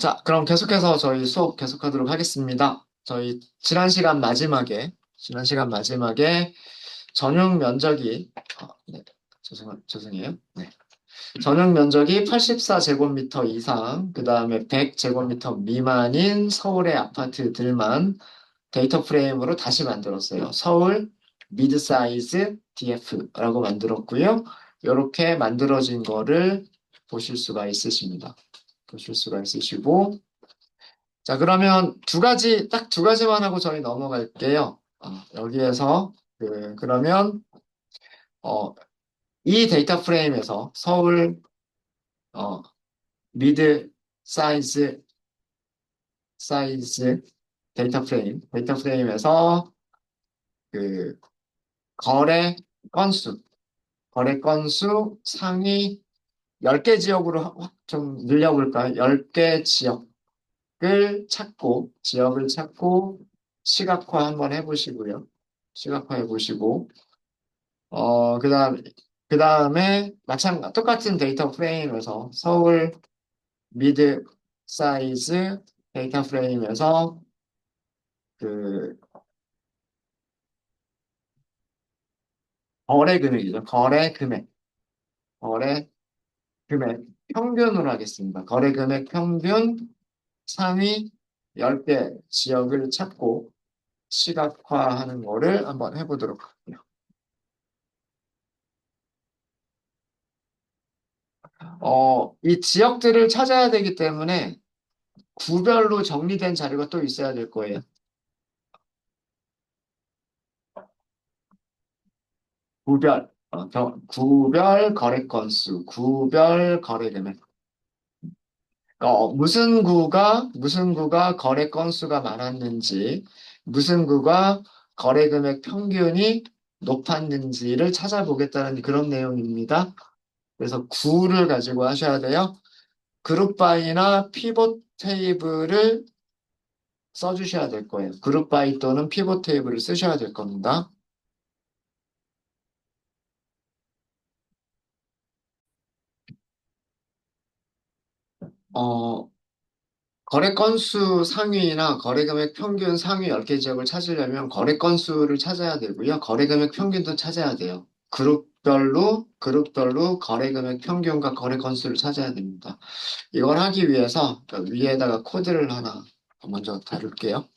자, 그럼 계속해서 저희 수업 계속하도록 하겠습니다. 저희 지난 시간 마지막에 전용 면적이, 네, 죄송해요. 네. 전용 면적이 84제곱미터 이상, 그 다음에 100제곱미터 미만인 서울의 아파트들만 데이터 프레임으로 다시 만들었어요. 서울 미드 사이즈 DF라고 만들었고요. 이렇게 만들어진 거를 보실 수가 있으십니다. 보실 수가 있으시고, 자, 그러면 딱 두 가지만 하고 저희 넘어갈게요. 여기에서, 그러면, 어, 이 데이터 프레임에서 서울, 어, 미드 사이즈, 사이즈 데이터 프레임에서 그 거래 건수, 거래 건수 상위 10개 지역으로 좀 늘려볼까요? 10개 지역을 찾고 시각화 한번 해보시고요. 시각화 해보시고, 그 다음에 똑같은 데이터 프레임에서 서울 미드 사이즈 데이터 프레임에서 그 거래 금액이죠. 거래 금액 평균으로 하겠습니다. 거래 금액 평균 상위 10개 지역을 찾고 시각화하는 거를 한번 해보도록 할게요. 이 지역들을 찾아야 되기 때문에 구별로 정리된 자료가 또 있어야 될 거예요. 구별 거래 건수, 구별 거래 금액. 무슨 구가 거래 건수가 많았는지, 무슨 구가 거래 금액 평균이 높았는지를 찾아보겠다는 그런 내용입니다. 그래서 구를 가지고 하셔야 돼요. 그룹 바이나 피벗 테이블을 써주셔야 될 거예요. 그룹 바이 또는 피벗 테이블을 쓰셔야 될 겁니다. 어, 거래 건수 상위나 거래 금액 평균 상위 10개 지역을 찾으려면 거래 건수를 찾아야 되고요. 거래 금액 평균도 찾아야 돼요. 그룹별로 거래 금액 평균과 거래 건수를 찾아야 됩니다. 이걸 하기 위해서 그 위에다가 코드를 하나 먼저 다룰게요.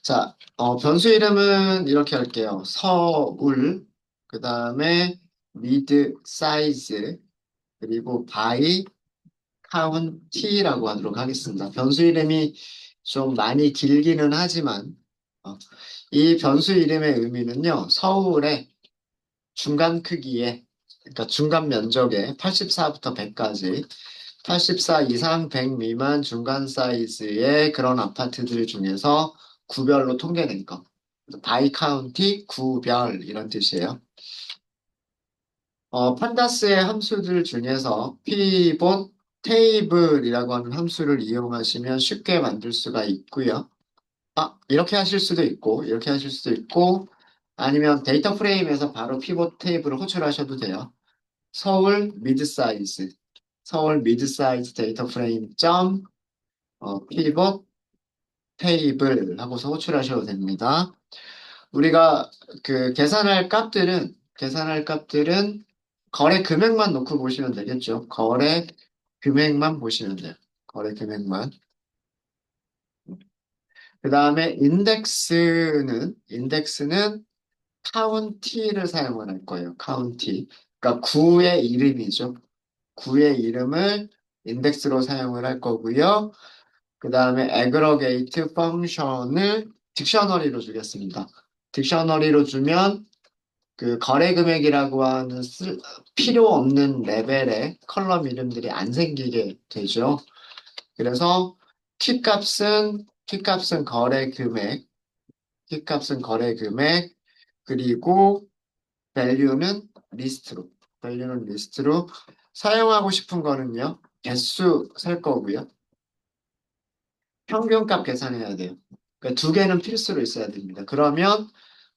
자, 변수 이름은 이렇게 할게요. 서울, 그 다음에 미드 사이즈, 그리고 바이 카운티라고 하도록 하겠습니다. 변수 이름이 좀 많이 길기는 하지만, 어, 이 변수 이름의 의미는요, 서울의 중간 크기에, 그러니까 중간 면적에 84부터 100까지, 84 이상 100 미만 중간 사이즈의 그런 아파트들 중에서 구별로 통계낸 거. 바이 카운티 구별 이런 뜻이에요. 판다스의 함수들 중에서 pivot table이라고 하는 함수를 이용하시면 쉽게 만들 수가 있고요. 이렇게 하실 수도 있고, 아니면 데이터 프레임에서 바로 pivot table을 호출하셔도 돼요. 서울 미드 사이즈, 서울 미드 사이즈 데이터 프레임 pivot table 하고서 호출하셔도 됩니다. 우리가 계산할 값들은 거래 금액만 놓고 보시면 되겠죠. 거래 금액만 보시면 돼요. 거래 금액만. 그 다음에 인덱스는 카운티를 사용을 할 거예요. 카운티. 그러니까 구의 이름이죠. 구의 이름을 인덱스로 사용을 할 거고요. 그 다음에 aggregate 펑션을 딕셔너리로 주겠습니다. 딕셔너리로 주면 그 거래 금액이라고 하는 필요 없는 레벨의 컬럼 이름들이 안 생기게 되죠. 그래서 키값은 거래 금액, 그리고 밸류는 리스트로 사용하고 싶은 거는요, 개수 셀 거고요. 평균값 계산해야 돼요. 그러니까 두 개는 필수로 있어야 됩니다. 그러면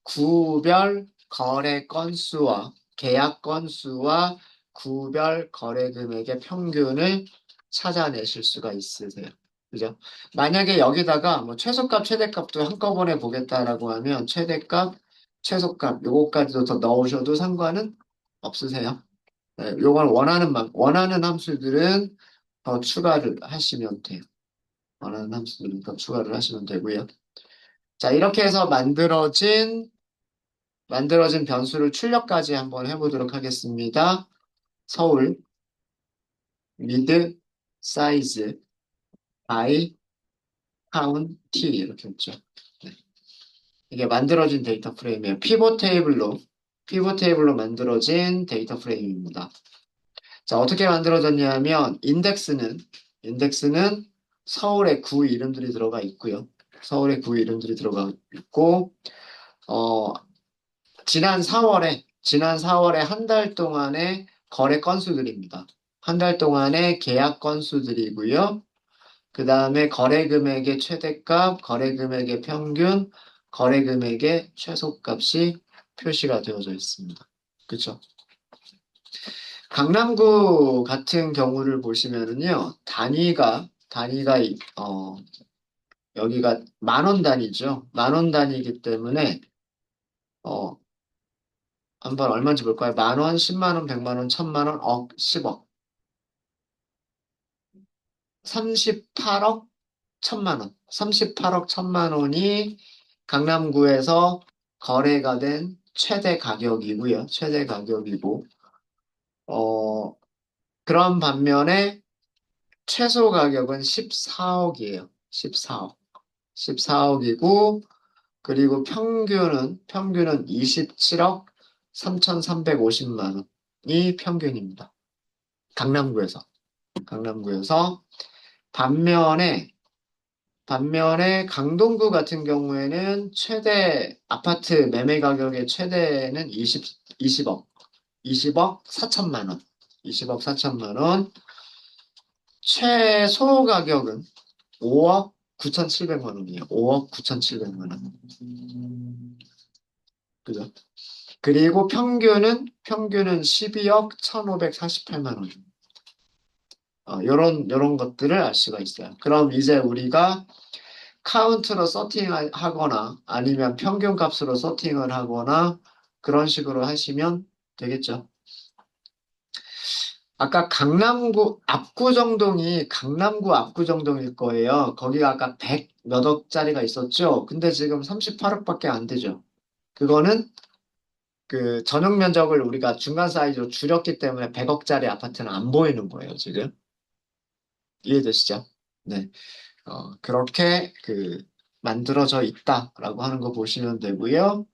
구별 거래 건수와 계약 건수와 구별 거래 금액의 평균을 찾아내실 수가 있으세요. 그죠? 만약에 여기다가 뭐 최소값, 최대값도 한꺼번에 보겠다라고 하면 최대값, 최소값 요거까지도 더 넣으셔도 상관은 없으세요. 네, 요걸 원하는 함수들은 더 추가를 하시면 돼요. 원하는 함수들은 더 추가를 하시면 되고요. 자, 이렇게 해서 만들어진 변수를 출력까지 한번 해보도록 하겠습니다. 서울, 미드, 사이즈, 바이, 카운티 이렇게 했죠. 네. 이게 만들어진 데이터 프레임이에요. 피벗 테이블로 만들어진 데이터 프레임입니다. 자, 어떻게 만들어졌냐면, 인덱스는 서울의 구 이름들이 들어가 있고요. 서울의 구 이름들이 들어가 있고, 어, 지난 4월에 한 달 동안의 거래 건수들입니다. 한 달 동안의 계약 건수들이고요. 그 다음에 거래 금액의 최대값, 거래 금액의 평균, 거래 금액의 최소값이 표시가 되어져 있습니다. 그쵸? 강남구 같은 경우를 보시면은요, 여기가 만원 단위죠. 만원 단위이기 때문에, 어, 한번 얼마인지 볼까요? 만 원, 10만 원, 100만 원, 1000만 원, 억, 10억. 38억, 1000만 원. 38억, 1000만 원이 강남구에서 거래가 된 최대 가격이고요. 최대 가격이고, 어, 그런 반면에 최소 가격은 14억이에요. 14억. 14억이고, 그리고 평균은 27억 3,350만 원이 평균입니다. 강남구에서. 강남구에서. 반면에, 강동구 같은 경우에는 아파트 매매 가격의 최대는 20억. 20억 4천만 원. 20억 4천만 원. 최소 가격은 5억 9,700만 원이에요. 5억 9,700만 원. 그죠? 그리고 평균은 12억 1,548만 원. 요런 것들을 알 수가 있어요. 그럼 이제 우리가 카운트로 서팅하거나 아니면 평균 값으로 서팅을 하거나 그런 식으로 하시면 되겠죠. 아까 강남구 압구정동일 거예요. 거기가 아까 100 몇 억짜리가 있었죠. 근데 지금 38억밖에 안 되죠. 그거는 그 전용 면적을 우리가 중간 사이즈로 줄였기 때문에 100억짜리 아파트는 안 보이는 거예요, 지금. 이해되시죠? 네. 그렇게 만들어져 있다라고 하는 거 보시면 되고요.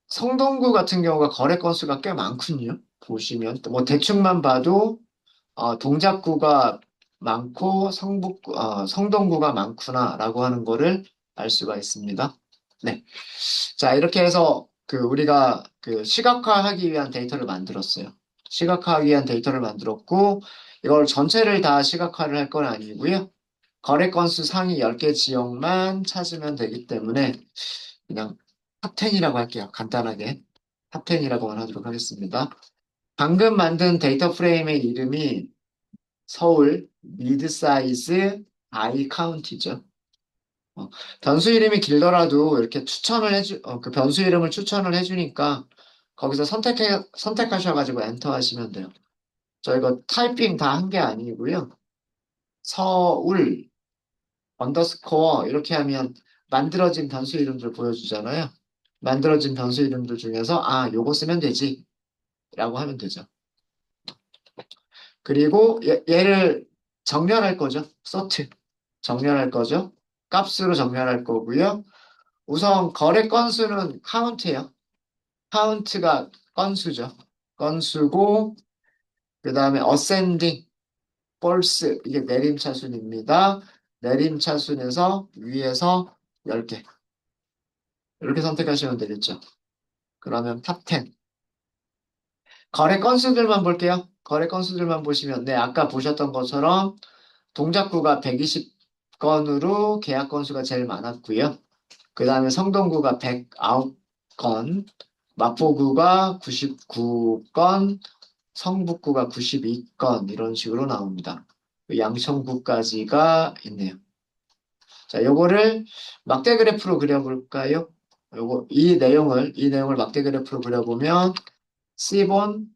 성동구 같은 경우가 거래 건수가 꽤 많군요. 보시면 뭐 대충만 봐도 동작구가 많고 성동구가 많구나라고 하는 거를 알 수가 있습니다. 네. 자, 이렇게 해서 우리가 시각화하기 위한 데이터를 만들었어요. 시각화하기 위한 데이터를 만들었고, 이걸 전체를 다 시각화를 할 건 아니고요. 거래 건수 상위 10개 지역만 찾으면 되기 때문에 그냥 탑10이라고 할게요. 간단하게. 탑10이라고만 하도록 하겠습니다. 방금 만든 데이터 프레임의 이름이 서울, 미드사이즈, 아이 카운티죠. 어, 변수 이름이 길더라도 이렇게 그 변수 이름을 추천을 해주니까 거기서 선택하셔가지고 엔터 하시면 돼요. 저 이거 타이핑 다 한 게 아니고요. 서울, 언더스코어 이렇게 하면 만들어진 변수 이름들 보여주잖아요. 만들어진 변수 이름들 중에서 요거 쓰면 되지 라고 하면 되죠. 그리고 얘를 정렬할 거죠. 정렬할 거죠. 값으로 정렬할 거고요. 우선 거래 건수는 카운트예요. 카운트가 건수죠. 건수고 그 다음에 어센딩, 폴스 이게 내림차순입니다. 내림차순에서 위에서 10개 이렇게 선택하시면 되겠죠. 그러면 탑10 거래 건수들만 볼게요. 거래 건수들만 보시면 아까 보셨던 것처럼 동작구가 120건으로 계약 건수가 제일 많았고요. 그 다음에 성동구가 109건, 마포구가 99건, 성북구가 92건 이런 식으로 나옵니다. 양천구까지가 있네요. 자, 요거를 막대 그래프로 그려볼까요? 이 내용을 막대 그래프로 그려보면 C본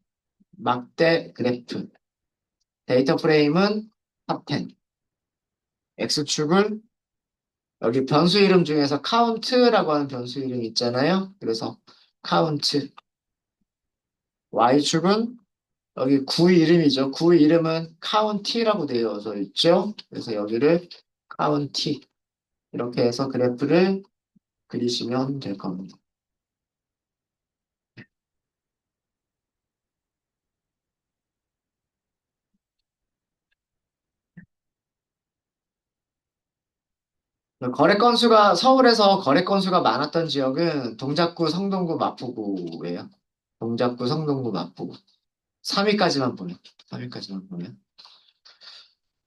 막대 그래프. 데이터 프레임은 탑 10. X축은 여기 변수 이름 중에서 count라고 하는 변수 이름 있잖아요. 그래서 count. Y축은 여기 구 이름이죠. 구 이름은 county라고 되어져 있죠. 그래서 여기를 county. 이렇게 해서 그래프를 그리시면 될 겁니다. 거래 건수가 서울에서 거래 건수가 많았던 지역은 동작구, 성동구, 마포구예요. 동작구, 성동구, 마포구. 3위까지만 보면. 3위까지만 보면.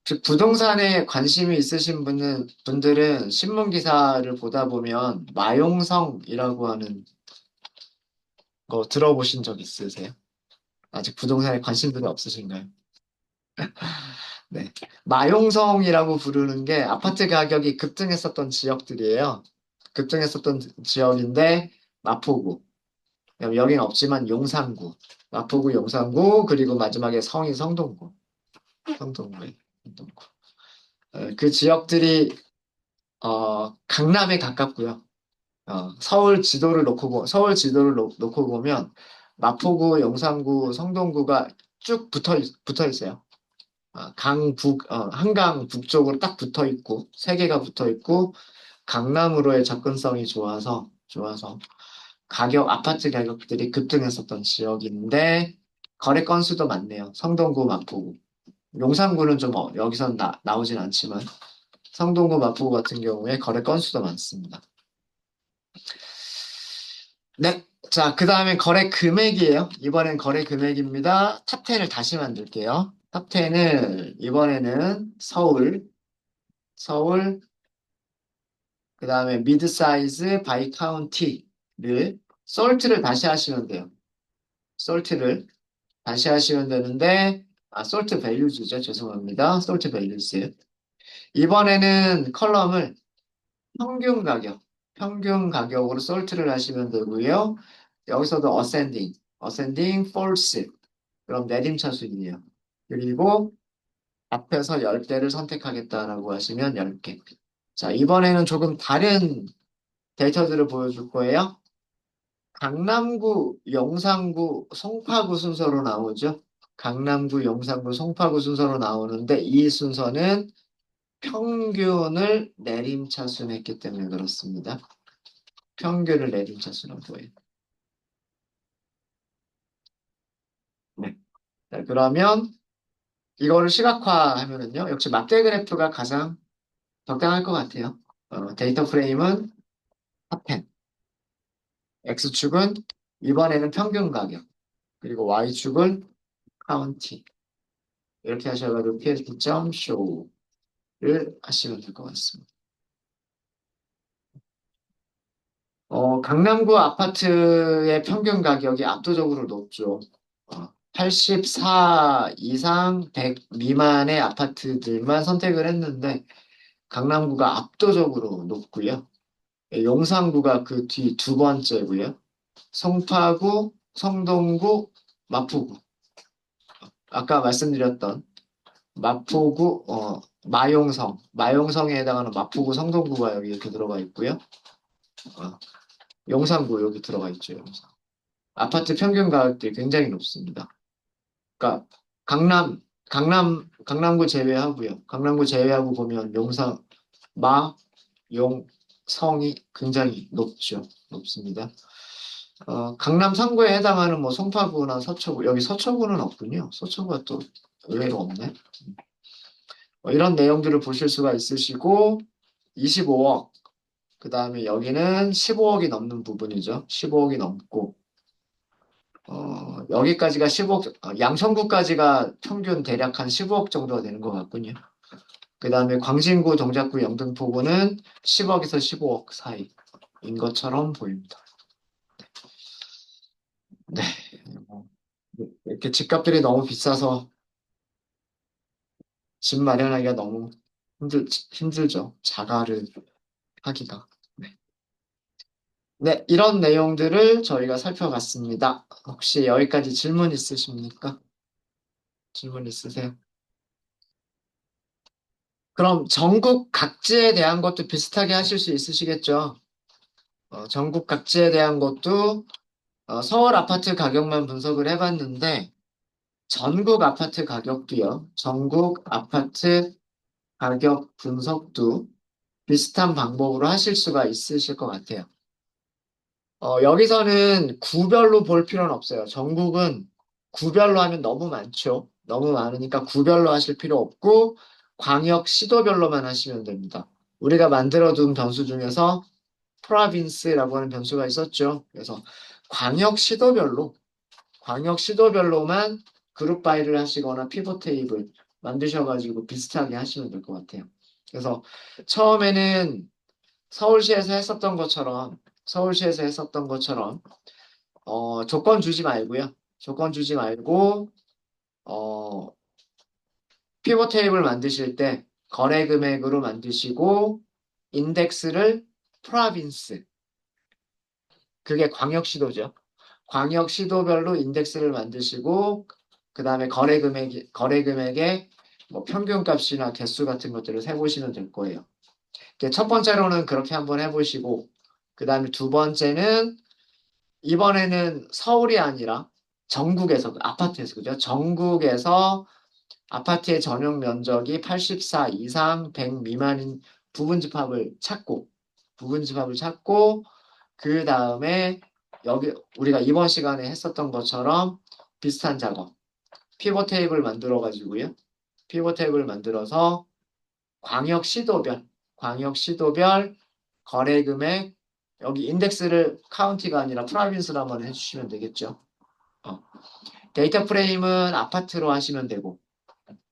즉 부동산에 관심이 있으신 분들은 신문 기사를 보다 보면 마용성이라고 하는 거 들어보신 적 있으세요? 아직 부동산에 관심들이 없으신가요? 네. 마용성이라고 부르는 게 아파트 가격이 급등했었던 지역들이에요. 급등했었던 지역인데 마포구. 여기는 없지만 용산구. 마포구, 용산구, 그리고 마지막에 성이 성동구. 성동구에. 성동구. 그 지역들이 강남에 가깝고요. 서울 지도를 놓고 보면 마포구, 용산구, 성동구가 쭉 붙어 있어요. 한강 북쪽으로 딱 붙어 있고, 세 개가 붙어 있고, 강남으로의 접근성이 좋아서, 아파트 가격들이 급등했었던 지역인데, 거래 건수도 많네요. 성동구, 마포구. 용산구는 좀, 여기선 나오진 않지만, 성동구, 마포구 같은 경우에 거래 건수도 많습니다. 네. 자, 그 다음에 거래 금액이에요. 이번엔 거래 금액입니다. 탑 10을 다시 만들게요. 탑 10을 이번에는 서울, 그 다음에 미드 사이즈 바이 카운티를 솔트를 다시 하시면 돼요. 솔트를 다시 하시면 되는데 솔트 밸류즈죠. 죄송합니다. 솔트 밸류즈. 이번에는 컬럼을 평균 가격, 평균 가격으로 솔트를 하시면 되고요. 여기서도 ascending, false. 그럼 내림차순이에요. 그리고 앞에서 10개를 선택하겠다라고 하시면 10개. 자, 이번에는 조금 다른 데이터들을 보여줄 거예요. 강남구, 영상구, 송파구 순서로 나오죠. 강남구, 영상구, 송파구 순서로 나오는데 이 순서는 평균을 내림차순했기 때문에 그렇습니다. 평균을 내림차순한 거예요. 네. 자, 그러면 이거를 시각화하면은요. 역시 막대 그래프가 가장 적당할 것 같아요. 데이터 프레임은 탑10. X축은 이번에는 평균 가격. 그리고 Y축은 카운티. 이렇게 하셔가지고 pst.show를 하시면 될 것 같습니다. 강남구 아파트의 평균 가격이 압도적으로 높죠. 84 이상 100 미만의 아파트들만 선택을 했는데 강남구가 압도적으로 높고요. 용산구가 그 뒤 두 번째고요. 송파구, 성동구, 마포구. 아까 말씀드렸던 마포구, 마용성에 해당하는 마포구, 성동구가 여기 이렇게 들어가 있고요. 어, 용산구 여기 들어가 있죠. 용산. 아파트 평균 가격들이 굉장히 높습니다. 그러니까 강남구 제외하고요. 강남구 제외하고 보면 용, 성이 굉장히 높습니다. 강남 상구에 해당하는 뭐 송파구나 서초구, 여기 서초구는 없군요. 서초구가 또 의외로 없네. 이런 내용들을 보실 수가 있으시고, 25억, 그 다음에 여기는 15억이 넘는 부분이죠. 15억이 넘고, 여기까지가 15억, 양천구까지가 평균 대략 한 15억 정도가 되는 것 같군요. 그 다음에 광진구, 동작구, 영등포구는 10억에서 15억 사이인 것처럼 보입니다. 네. 이렇게 집값들이 너무 비싸서 집 마련하기가 너무 힘들죠. 자가를 하기가. 네. 네, 이런 내용들을 저희가 살펴봤습니다. 혹시 여기까지 질문 있으십니까? 질문 있으세요? 그럼 전국 각지에 대한 것도 비슷하게 하실 수 있으시겠죠? 전국 각지에 대한 것도 서울 아파트 가격만 분석을 해봤는데 전국 아파트 가격도요. 전국 아파트 가격 분석도 비슷한 방법으로 하실 수가 있으실 것 같아요. 여기서는 구별로 볼 필요는 없어요. 전국은 구별로 하면 너무 많죠. 너무 많으니까 구별로 하실 필요 없고 광역 시도별로만 하시면 됩니다. 우리가 만들어둔 변수 중에서 프로빈스라고 하는 변수가 있었죠. 그래서 광역 시도별로 광역 시도별로만 그룹 바이를 하시거나 피벗 테이블 만드셔가지고 비슷하게 하시면 될 것 같아요. 그래서 처음에는 서울시에서 했었던 것처럼 서울시에서 했었던 것처럼 조건 주지 말고요. 조건 주지 말고 어, 피벗 테이블 만드실 때 거래 금액으로 만드시고 인덱스를 프로빈스 그게 광역시도죠. 광역시도별로 인덱스를 만드시고 그 다음에 거래 금액의 뭐 평균값이나 개수 같은 것들을 세보시면 될 거예요. 첫 번째로는 그렇게 한번 해보시고 그 다음에 두 번째는 이번에는 서울이 아니라 전국에서 아파트에서 그죠? 전국에서 아파트의 전용 면적이 84 이상 100 미만인 부분 집합을 찾고 그 다음에 여기 우리가 이번 시간에 했었던 것처럼 비슷한 작업 피벗 테이블 만들어 가지고요. 피벗 테이블 만들어서 광역 시도별 광역 시도별 거래 금액 여기 인덱스를 카운티가 아니라 프라빈스로 한번 해주시면 되겠죠. 어. 데이터 프레임은 아파트로 하시면 되고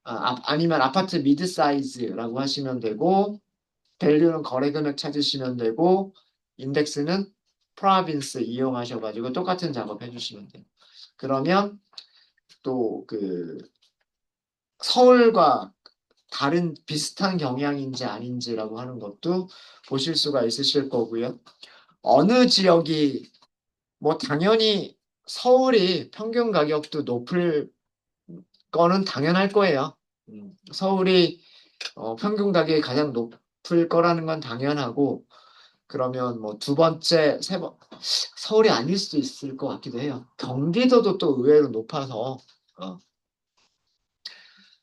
아니면 아파트 미드 사이즈라고 하시면 되고 밸류는 거래 금액 찾으시면 되고 인덱스는 프로빈스 이용하셔가지고 똑같은 작업 해주시면 돼요. 그러면 또 그 서울과 다른 비슷한 경향인지 아닌지라고 하는 것도 보실 수가 있으실 거고요. 어느 지역이 뭐 당연히 서울이 평균 가격도 높을 거는 당연할 거예요. 서울이 평균 가격이 가장 높을 거라는 건 당연하고 그러면 뭐 두 번째, 서울이 아닐 수도 있을 것 같기도 해요. 경기도도 또 의외로 높아서 어,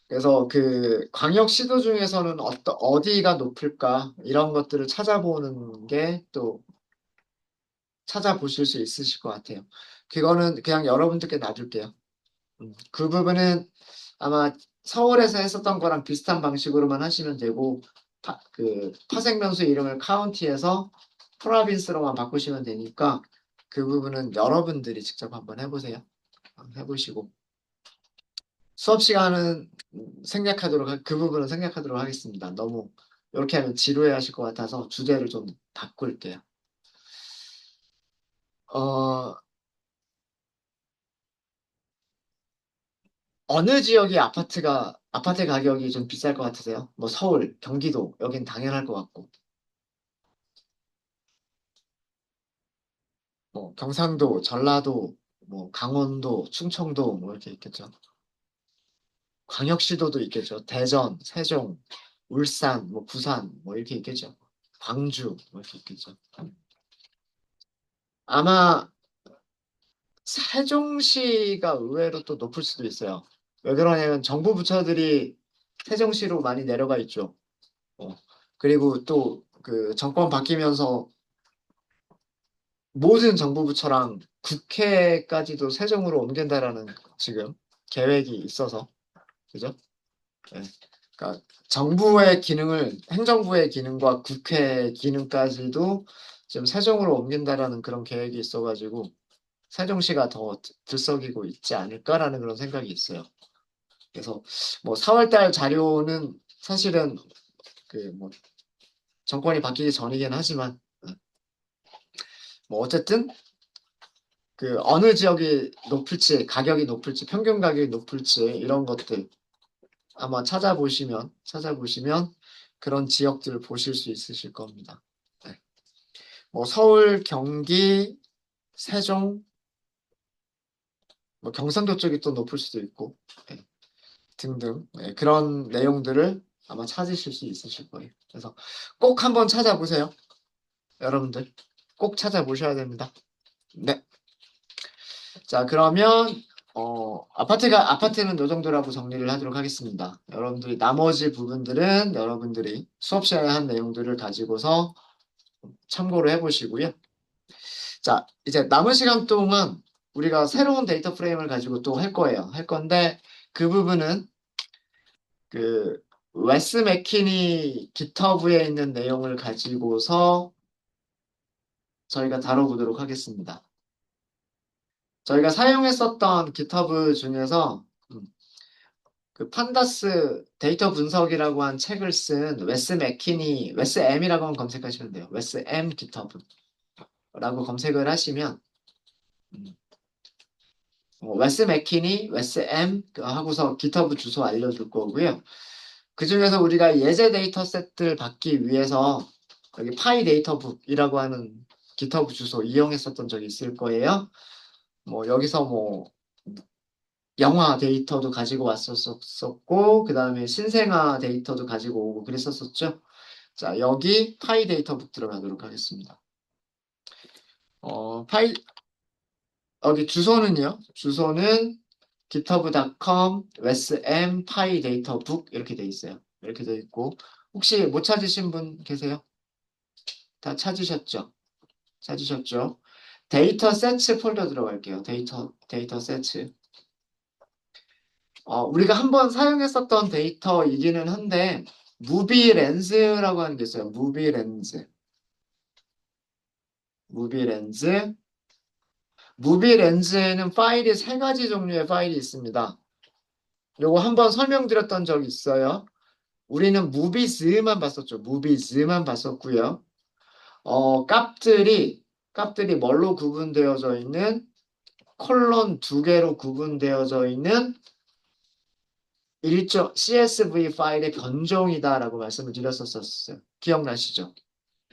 그래서 그 광역 시도 중에서는 어디가 높을까 이런 것들을 찾아보는 게 또 찾아보실 수 있으실 것 같아요. 그거는 그냥 여러분들께 놔둘게요. 그 부분은 아마 서울에서 했었던 거랑 비슷한 방식으로만 하시면 되고 그 파생변수 이름을 카운티에서 프로빈스로만 바꾸시면 되니까 그 부분은 여러분들이 직접 한번 해보세요. 해보시고 수업 시간은 그 부분은 생략하도록 하겠습니다. 너무 이렇게 하면 지루해 하실 것 같아서 주제를 좀 바꿀게요. 어, 어느 지역이 아파트 가격이 좀 비쌀 것 같으세요? 뭐 서울, 경기도, 여긴 당연할 것 같고, 뭐 경상도, 전라도, 뭐 강원도, 충청도 뭐 이렇게 있겠죠. 광역시도도 있겠죠. 대전, 세종, 울산, 뭐 부산 뭐 이렇게 있겠죠. 광주 뭐 이렇게 있겠죠. 아마 세종시가 의외로 또 높을 수도 있어요. 왜 그러냐면 정부 부처들이 세종시로 많이 내려가 있죠. 어. 그리고 또 그 정권 바뀌면서 모든 정부 부처랑 국회까지도 세종으로 옮긴다라는 지금 계획이 있어서 그죠? 네. 그러니까 행정부의 기능과 국회 기능까지도 지금 세종으로 옮긴다라는 그런 계획이 있어가지고 세종시가 더 들썩이고 있지 않을까라는 그런 생각이 있어요. 그래서 뭐 4월달 자료는 사실은 그 뭐 정권이 바뀌기 전이긴 하지만 뭐 어쨌든 그 어느 지역이 높을지, 가격이 높을지, 평균 가격이 높을지 이런 것들 아마 찾아보시면 그런 지역들을 보실 수 있으실 겁니다. 네. 뭐 서울, 경기, 세종, 뭐 경상도 쪽이 또 높을 수도 있고 네. 등등 네. 그런 내용들을 아마 찾으실 수 있으실 거예요. 그래서 꼭 한번 찾아보세요. 여러분들 꼭 찾아보셔야 됩니다. 네. 자, 그러면 아파트는 이 정도라고 정리를 하도록 하겠습니다. 여러분들이 나머지 부분들은 여러분들이 수업 시간에 한 내용들을 가지고서 참고를 해보시고요. 자, 이제 남은 시간 동안 우리가 새로운 데이터 프레임을 가지고 또 할 거예요. 할 건데 그 부분은 그 웨스 맥키니 깃허브에 있는 내용을 가지고서 저희가 다뤄보도록 하겠습니다. 저희가 사용했었던 깃허브 중에서 그 판다스 데이터 분석이라고 한 책을 쓴 웨스 맥키니, 웨스 M이라고 한번 검색하시면 돼요. 웨스 M 깃허브라고 검색을 하시면 음, 웨스 맥키니, 웨스 M 하고서 깃허브 주소 알려줄 거고요. 그 중에서 우리가 예제 데이터 셋들 받기 위해서 여기 파이 데이터북이라고 하는 깃허브 주소 이용했었던 적이 있을 거예요. 뭐 여기서 뭐 영화 데이터도 가지고 왔었고, 그 다음에 신생아 데이터도 가지고 오고 그랬었었죠. 자, 여기 파이 데이터북 들어가도록 하겠습니다. 파이, 여기 주소는요. 주소는 github.com wsm 파이 데이터북 이렇게 돼 있어요. 이렇게 돼 있고, 혹시 못 찾으신 분 계세요? 다 찾으셨죠? 찾으셨죠? 데이터 세츠 폴더 들어갈게요. 데이터 세츠. 우리가 한번 사용했었던 데이터이기는 한데, 무비 렌즈라고 하는 게 있어요. 무비 렌즈. 무비 렌즈. 무비 렌즈에는 파일이 세 가지 종류의 파일이 있습니다. 요거 한번 설명드렸던 적 있어요. 우리는 무비즈만 봤었죠. 무비즈만 봤었고요. 값들이 뭘로 구분되어져 있는 콜론 두 개로 구분되어져 있는 일정 CSV 파일의 변종이다라고 말씀을 드렸었어요. 기억나시죠?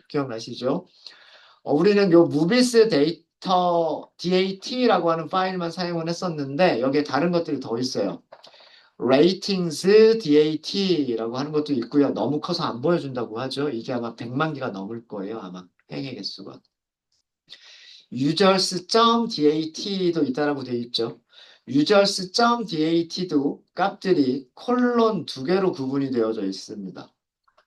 기억나시죠? 우리는 요 무비스 데이터 DAT라고 하는 파일만 사용을 했었는데 여기에 다른 것들이 더 있어요. 레이팅스 DAT라고 하는 것도 있고요. 너무 커서 안 보여준다고 하죠. 이게 아마 100만 개가 넘을 거예요. 아마 행의 개수가. users.dat도 있다라고 되어 있죠. users.dat도 값들이 콜론 두 개로 구분이 되어져 있습니다.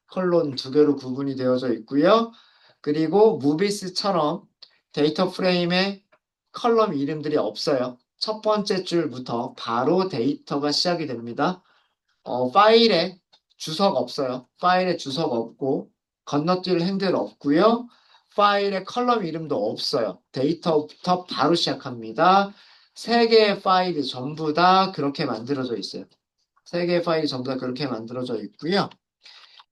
컬론 두 개로 구분이 되어져 있고요. 그리고 무비스처럼 데이터 프레임에 컬럼 이름들이 없어요. 첫 번째 줄부터 바로 데이터가 시작이 됩니다. 파일에 주석 없어요. 파일에 주석 없고 건너뛸 행들 없고요. 파일에 컬럼 이름도 없어요. 데이터부터 바로 시작합니다. 세 개의 파일이 전부 다 그렇게 만들어져 있어요. 세 개의 파일이 전부 다 그렇게 만들어져 있고요.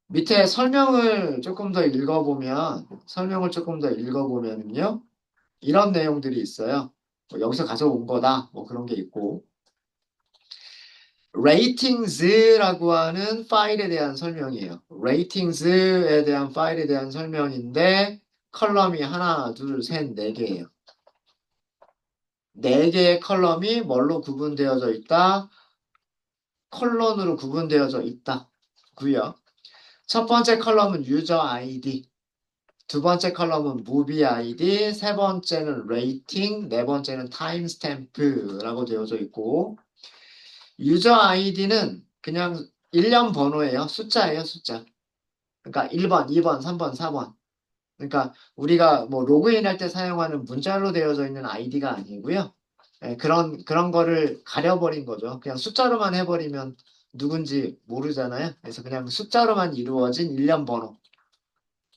밑에 설명을 조금 더 읽어보면요. 이런 내용들이 있어요. 뭐 여기서 가져온 거다. 뭐 그런 게 있고. ratings라고 하는 파일에 대한 설명이에요. ratings에 대한 파일에 대한 설명인데, 컬럼이 하나, 둘, 셋, 네 개예요. 네 개의 컬럼이 뭘로 구분되어져 있다? 컬론으로 구분되어져 있다. 고요. 첫 번째 컬럼은 유저 아이디. 두 번째 컬럼은 무비 아이디, 세 번째는 레이팅, 네 번째는 타임 스탬프라고 되어져 있고 유저 아이디는 그냥 일련 번호예요. 숫자예요, 숫자. 그러니까 1번, 2번, 3번, 4번. 그러니까 우리가 뭐 로그인 할 때 사용하는 문자로 되어져 있는 아이디가 아니고요. 그런 거를 가려버린 거죠. 그냥 숫자로만 해버리면 누군지 모르잖아요. 그래서 그냥 숫자로만 이루어진 일련 번호.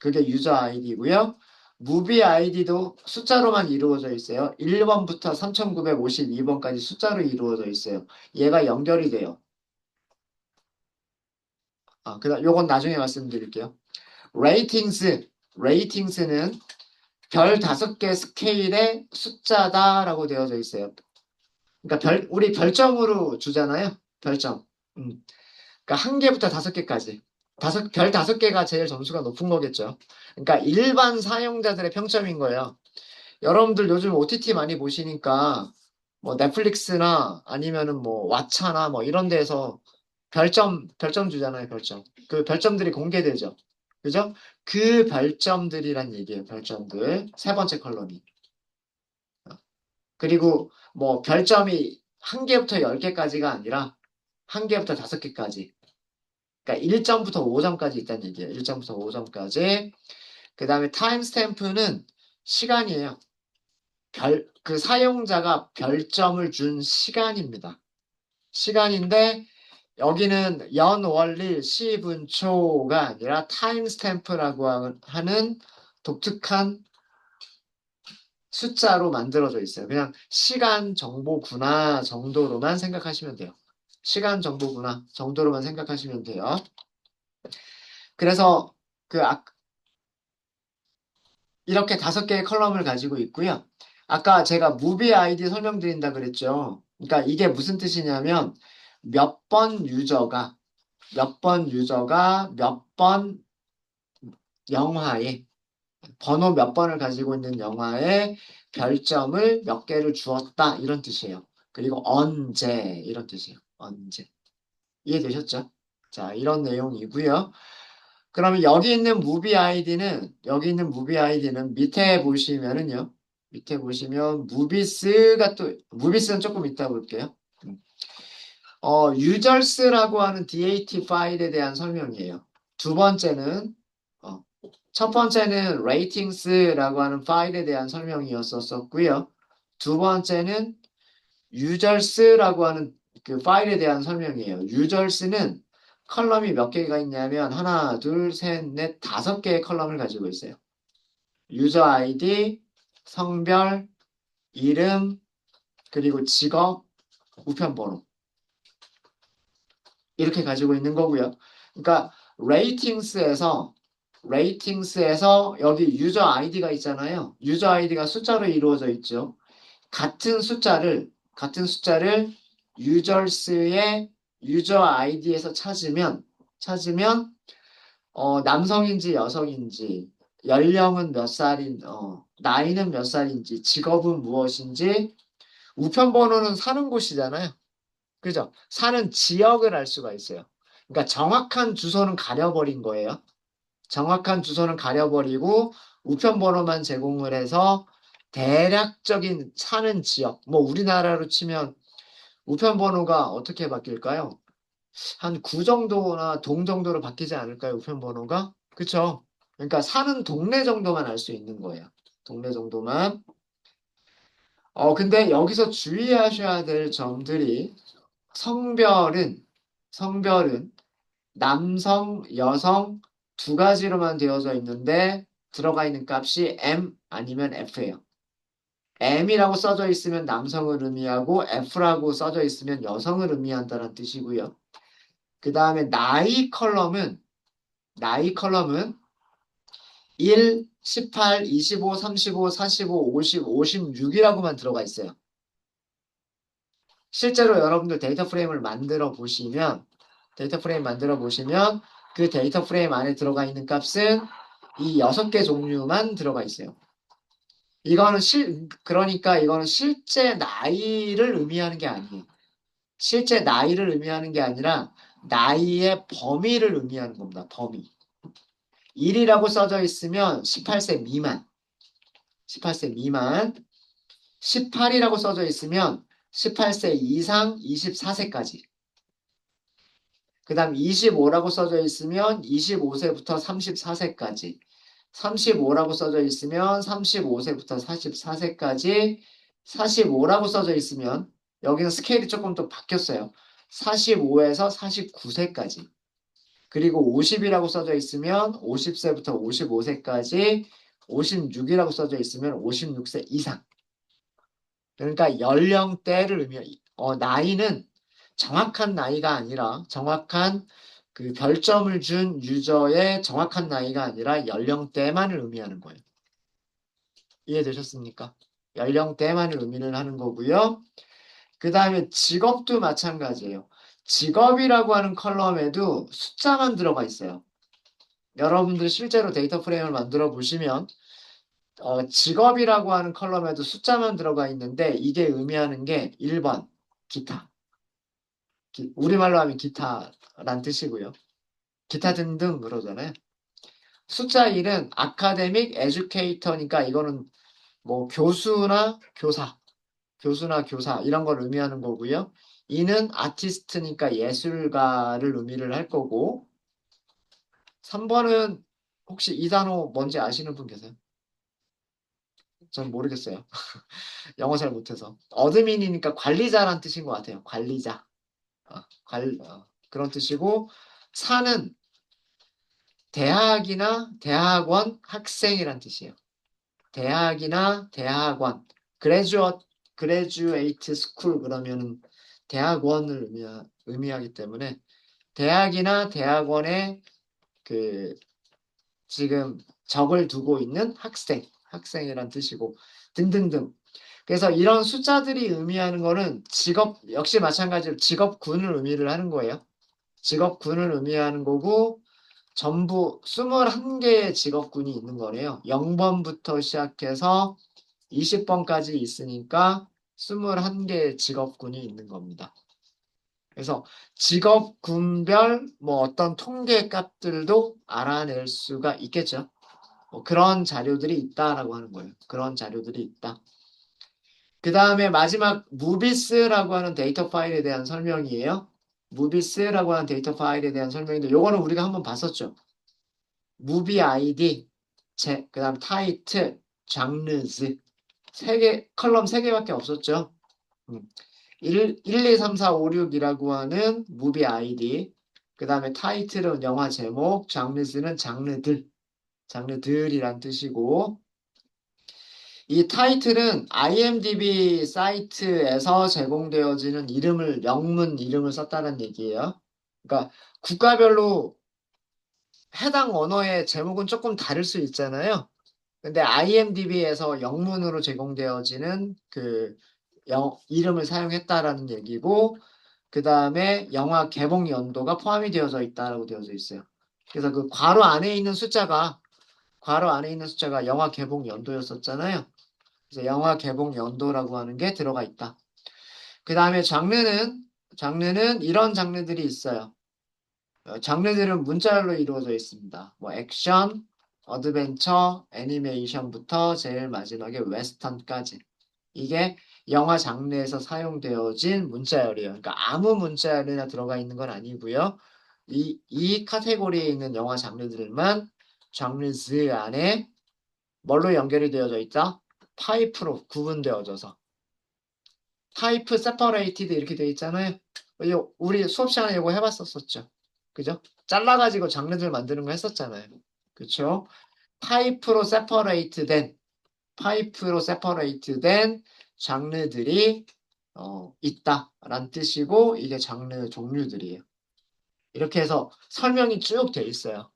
그게 유저 아이디고요. 무비 아이디도 숫자로만 이루어져 있어요. 1번부터 3952번까지 숫자로 이루어져 있어요. 얘가 연결이 돼요. 그다음 요건 나중에 말씀드릴게요. 레이팅스는 별 5개 스케일의 숫자다라고 되어져 있어요. 그러니까 우리 별점으로 주잖아요. 별점. 음. 그러니까 1개부터 5개까지. 별 5개가 제일 점수가 높은 거겠죠. 그러니까 일반 사용자들의 평점인 거예요. 여러분들 요즘 OTT 많이 보시니까 뭐 넷플릭스나 아니면은 뭐 왓챠나 뭐 이런 데에서 별점 주잖아요, 별점. 그 별점들이 공개되죠. 그죠? 그 별점들이란 얘기예요, 별점들. 세 번째 컬럼이. 그리고 뭐 별점이 1개부터 10개까지가 아니라 1개부터 5개까지. 그러니까 1점부터 5점까지 있다는 얘기예요. 1점부터 5점까지. 그 다음에 타임스탬프는 시간이에요. 그 사용자가 별점을 준 시간입니다. 시간인데 여기는 연, 월, 일, 시, 분, 초가 아니라 타임스탬프라고 하는 독특한 숫자로 만들어져 있어요. 그냥 시간 정보구나 정도로만 생각하시면 돼요. 시간 정보구나 정도로만 생각하시면 돼요. 그래서 이렇게 5개의 컬럼을 가지고 있고요. 아까 제가 무비 아이디 설명드린다 그랬죠. 그러니까 이게 무슨 뜻이냐면 몇 번 유저가 몇 번 영화에 번호 몇 번을 가지고 있는 영화에 별점을 몇 개를 주었다 이런 뜻이에요. 그리고 언제 이런 뜻이에요. 언제. 이해되셨죠? 자, 이런 내용이고요. 그러면 여기 있는 무비 아이디는 밑에 보시면은요. 밑에 보시면 무비스는 조금 이따 볼게요. 유저스라고 하는 DAT 파일에 대한 설명이에요. 두 번째는 어, 첫 번째는 레이팅스라고 하는 파일에 대한 설명이었었고요. 두 번째는 유저스라고 하는 그 파일에 대한 설명이에요. 유저스는 컬럼이 몇 개가 있냐면 하나, 둘, 셋, 넷, 5개의 컬럼을 가지고 있어요. 유저 아이디, 성별, 이름, 그리고 직업, 우편번호 이렇게 가지고 있는 거고요. 그러니까 레이팅스에서 여기 유저 아이디가 있잖아요. 유저 아이디가 숫자로 이루어져 있죠. 같은 숫자를 유저스의 유저 아이디에서 찾으면 남성인지 여성인지 연령은 몇 살인 나이는 몇 살인지 직업은 무엇인지 우편번호는 사는 곳이잖아요. 그죠? 사는 지역을 알 수가 있어요. 그러니까 정확한 주소는 가려버린 거예요. 정확한 주소는 가려버리고 우편번호만 제공을 해서 대략적인 사는 지역, 뭐 우리나라로 치면 우편번호가 어떻게 바뀔까요? 한 구 정도나 동 정도로 바뀌지 않을까요? 우편번호가? 그쵸? 그러니까 사는 동네 정도만 알 수 있는 거예요. 동네 정도만. 근데 여기서 주의하셔야 될 점들이 성별은, 성별은 남성, 여성 두 가지로만 되어져 있는데 들어가 있는 값이 M 아니면 F예요. M이라고 써져 있으면 남성을 의미하고 F라고 써져 있으면 여성을 의미한다는 뜻이고요. 그 다음에 나이 컬럼은 1, 18, 25, 35, 45, 50, 56이라고만 들어가 있어요. 실제로 여러분들 데이터 프레임 만들어 보시면 그 데이터 프레임 안에 들어가 있는 값은 이 6개 종류만 들어가 있어요. 그러니까 이거는 실제 나이를 의미하는 게 아니에요. 실제 나이를 의미하는 게 아니라 나이의 범위를 의미하는 겁니다. 범위. 1이라고 써져 있으면 18세 미만. 18세 미만. 18이라고 써져 있으면 18세 이상 24세까지. 그 다음 25라고 써져 있으면 25세부터 34세까지. 35라고 써져 있으면 35세부터 44세까지. 45라고 써져 있으면 여기는 스케일이 조금 더 바뀌었어요. 45에서 49세까지. 그리고 50이라고 써져 있으면 50세부터 55세까지. 56이라고 써져 있으면 56세 이상. 그러니까 연령대를 의미해요. 나이는 정확한 나이가 아니라 정확한 그 별점을 준 유저의 정확한 나이가 아니라 연령대만을 의미하는 거예요. 이해되셨습니까? 연령대만을 의미를 하는 거고요. 그 다음에 직업도 마찬가지예요. 직업이라고 하는 컬럼에도 숫자만 들어가 있어요. 여러분들 실제로 데이터 프레임을 만들어 보시면 직업이라고 하는 컬럼에도 숫자만 들어가 있는데 이게 의미하는 게 1번 기타. 우리말로 하면 기타란 뜻이고요. 기타 등등 그러잖아요. 숫자 1은 아카데믹 에듀케이터니까 이거는 뭐 교수나 교사 이런 걸 의미하는 거고요. 2는 아티스트니까 예술가를 의미를 할 거고 3번은 혹시 이 단어 뭔지 아시는 분 계세요? 전 모르겠어요. 영어 잘 못해서. 어드민이니까 관리자란 뜻인 것 같아요. 관리자. 그런 뜻이고 4는 대학이나 대학원 학생이란 뜻이에요. 대학이나 대학원. 그레주에이트 스쿨 그러면은 대학원을 의미하기 때문에 대학이나 대학원에 그 지금 적을 두고 있는 학생이란 뜻이고 등등등. 그래서 이런 숫자들이 의미하는 거는 직업 역시 마찬가지로 직업군을 의미를 하는 거예요. 직업군을 의미하는 거고 전부 21개의 직업군이 있는 거래요. 0번부터 시작해서 20번까지 있으니까 21개의 직업군이 있는 겁니다. 그래서 직업군별 뭐 어떤 통계 값들도 알아낼 수가 있겠죠. 뭐 그런 자료들이 있다라고 하는 거예요. 그런 자료들이 있다. 그 다음에 마지막 무비스라고 하는 데이터 파일에 대한 설명이에요. 무비스라고 하는 데이터 파일에 대한 설명인데 요거는 우리가 한번 봤었죠. 무비 아이디, 그다음 타이틀, 장르즈 컬럼 3개밖에 없었죠. 음. 1, 2, 3, 4, 5, 6이라고 하는 무비 아이디. 그 다음에 타이틀은 영화 제목, 장르즈는 장르들이란 뜻이고 이 타이틀은 IMDb 사이트에서 제공되어지는 영문 이름을 썼다는 얘기예요. 그러니까 국가별로 해당 언어의 제목은 조금 다를 수 있잖아요. 근데 IMDb에서 영문으로 제공되어지는 이름을 사용했다라는 얘기고, 그 다음에 영화 개봉 연도가 포함이 되어져 있다라고 되어져 있어요. 그래서 그 괄호 안에 있는 숫자가 영화 개봉 연도였었잖아요. 그래서 영화 개봉 연도라고 하는 게 들어가 있다. 그 다음에 장르는 이런 장르들이 있어요. 장르들은 문자열로 이루어져 있습니다. 뭐 액션, 어드벤처, 애니메이션부터 제일 마지막에 웨스턴까지. 이게 영화 장르에서 사용되어진 문자열이에요. 그러니까 아무 문자열이나 들어가 있는 건 아니고요. 이 카테고리에 있는 영화 장르들만 장르즈 안에 뭘로 연결이 되어져 있다? 타입으로 구분되어져서. 타입 세퍼레이티드 이렇게 되어 있잖아요. 우리 수업 시간에 이거 해봤었죠. 그죠? 잘라가지고 장르들 만드는 거 했었잖아요. 그쵸? 타입으로 세퍼레이트 된 장르들이 있다라는 뜻이고 이게 장르 종류들이에요. 이렇게 해서 설명이 쭉 돼 있어요.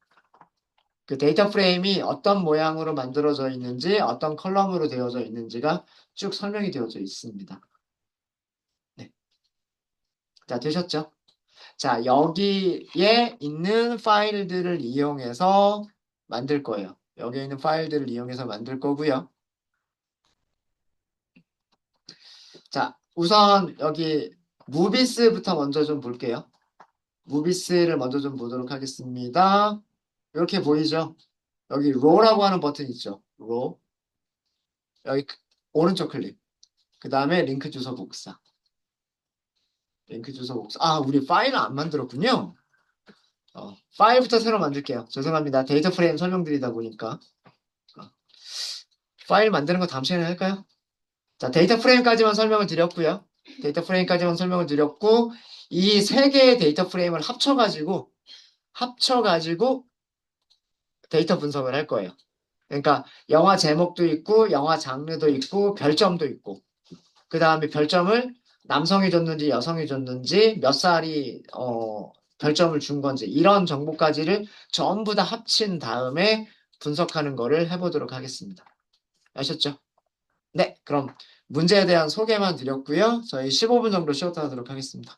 그 데이터 프레임이 어떤 모양으로 만들어져 있는지 어떤 컬럼으로 되어져 있는지가 쭉 설명이 되어져 있습니다. 네. 자, 되셨죠? 자, 여기에 있는 파일들을 이용해서 만들 거예요. 여기에 있는 파일들을 이용해서 만들 거고요. 자, 우선 여기 무비스부터 먼저 좀 볼게요. 무비스를 먼저 좀 보도록 하겠습니다. 이렇게 보이죠? 여기 로라고 하는 버튼 있죠? 로. 여기 오른쪽 클릭. 그 다음에 링크 주소 복사. 아, 우리 파일을 안 만들었군요. 파일부터 새로 만들게요. 죄송합니다. 데이터 프레임 설명드리다 보니까. 어, 파일 만드는 거 다음 시간에 할까요? 자, 데이터 프레임까지만 설명을 드렸고요. 데이터 프레임까지만 설명을 드렸고, 이 세 개의 데이터 프레임을 합쳐가지고 데이터 분석을 할 거예요. 그러니까 영화 제목도 있고, 영화 장르도 있고, 별점도 있고, 그 다음에 별점을 남성이 줬는지 여성이 줬는지 몇 살이 별점을 준 건지 이런 정보까지를 전부 다 합친 다음에 분석하는 거를 해보도록 하겠습니다. 아셨죠? 네, 그럼 문제에 대한 소개만 드렸고요. 저희 15분 정도 쉬었다 하도록 하겠습니다.